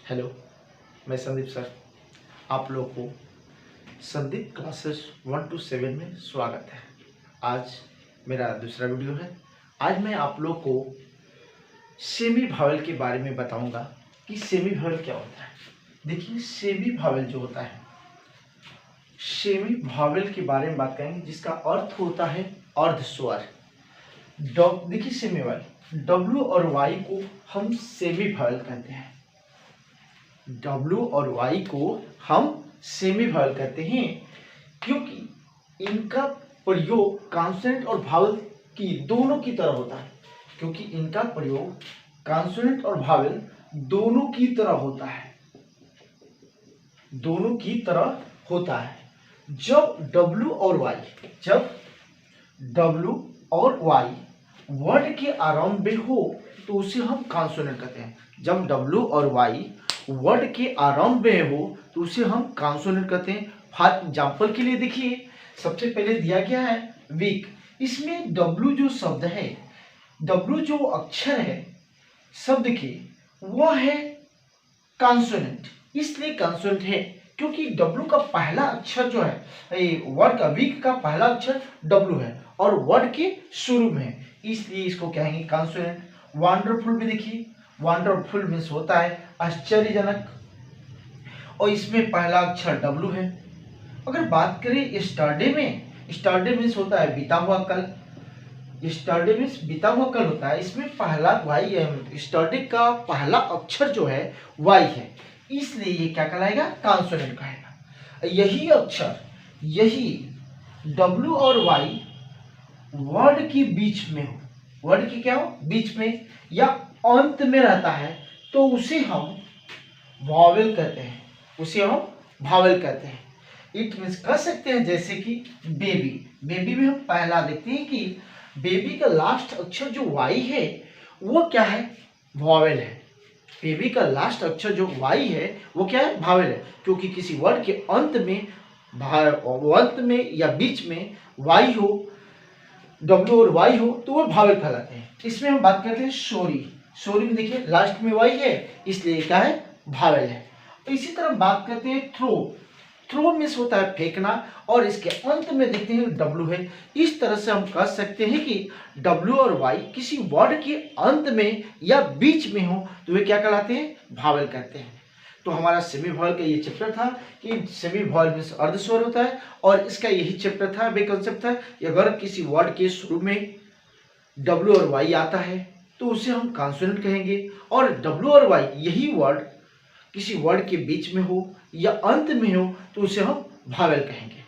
Hello, मैं Sandeep sir. आप लोग को संदीप क्लासेस 1 to 7 में स्वागत है। आज मेरा दूसरा वीडियो है। आज मैं आप लोग को सेमी भावेल के बारे में बताऊंगा कि सेमी भावेल क्या होता है। देखिए, सेमी भावेल जो होता है, सेमी भावेल के बारे में बात करेंगे जिसका अर्थ होता है अर्ध स्वर। देखिए, सेमी भावेल डब्ल्यू और वाई को हम सेमी भावेल कहते हैं। W और Y को हम सेमी भावेल कहते हैं क्योंकि इनका प्रयोग कॉन्सोनेंट और भावेल की दोनों की तरह होता है। क्योंकि इनका प्रयोग कॉन्सोनेंट और भावेल दोनों की तरह होता है, दोनों की तरह होता है। जब W और Y वर्ड के आरंभ में हो तो उसे हम कॉन्सोनेंट कहते हैं। जब W और Y वर्ड के आरंभ में हो तो उसे हम कॉन्सोनेंट कहते हैं। फॉर एग्जाम्पल के लिए देखिए, सबसे पहले दिया गया है वीक। इसमें W जो शब्द है, W जो अक्षर है शब्द के, वह है कॉन्सोनेंट। इसलिए कॉन्सोनेंट है क्योंकि W का पहला अक्षर जो है, वर्ड का वीक का पहला अक्षर W है और वर्ड के शुरू में है, इसलिए इसको कहेंगे कॉन्सोनेंट। वंडरफुल भी देखिए, वंडरफुल मीन्स होता है आश्चर्यजनक और इसमें पहला अक्षर W है। अगर बात करें स्टरडे में, स्टरडे मीन्स होता है बीता हुआ कल। स्टरडे मीन्स बीता हुआ कल होता है, इसमें पहला वाई है। स्टरडे का पहला अक्षर जो है वाई है, इसलिए ये क्या कहलाएगा, कॉन्सोनेंट कहेगा। यही अक्षर, यही W और Y वर्ड के बीच में हो, वर्ड के क्या हो, बीच में या अंत में रहता है तो उसे हम वावेल कहते हैं, उसे हम भावेल कहते हैं। इट मीन्स कह सकते हैं जैसे कि बेबी, बेबी में हम पहला देखते हैं कि बेबी का लास्ट अक्षर जो वाई है वो क्या है, वावेल है। बेबी का लास्ट अक्षर जो वाई है वो क्या है, भावेल है। क्योंकि किसी वर्ड के अंत में या बीच में वाई हो, W और Y हो तो वो भावेल कहलाते हैं। इसमें हम बात करते हैं सॉरी। सॉरी में देखिए लास्ट में वाई है, इसलिए क्या है, भावेल है। इसी तरह बात करते हैं थ्रो। थ्रो मीन्स होता है फेंकना और इसके अंत में देखते हैं W है। इस तरह से हम कह सकते हैं कि W और Y किसी वर्ड के अंत में या बीच में हो तो वे क्या कहलाते हैं, भावेल कहते हैं। तो हमारा सेमी भावेल का ये चैप्टर था कि सेमी भावेल मीन्स अर्ध स्वर होता है और इसका यही चैप्टर था, वे कंसेप्ट था कि अगर किसी वर्ड के शुरू में W और Y आता है तो उसे हम कॉन्सोनेंट कहेंगे, और W और Y यही वर्ड किसी वर्ड के बीच में हो या अंत में हो तो उसे हम भावेल कहेंगे।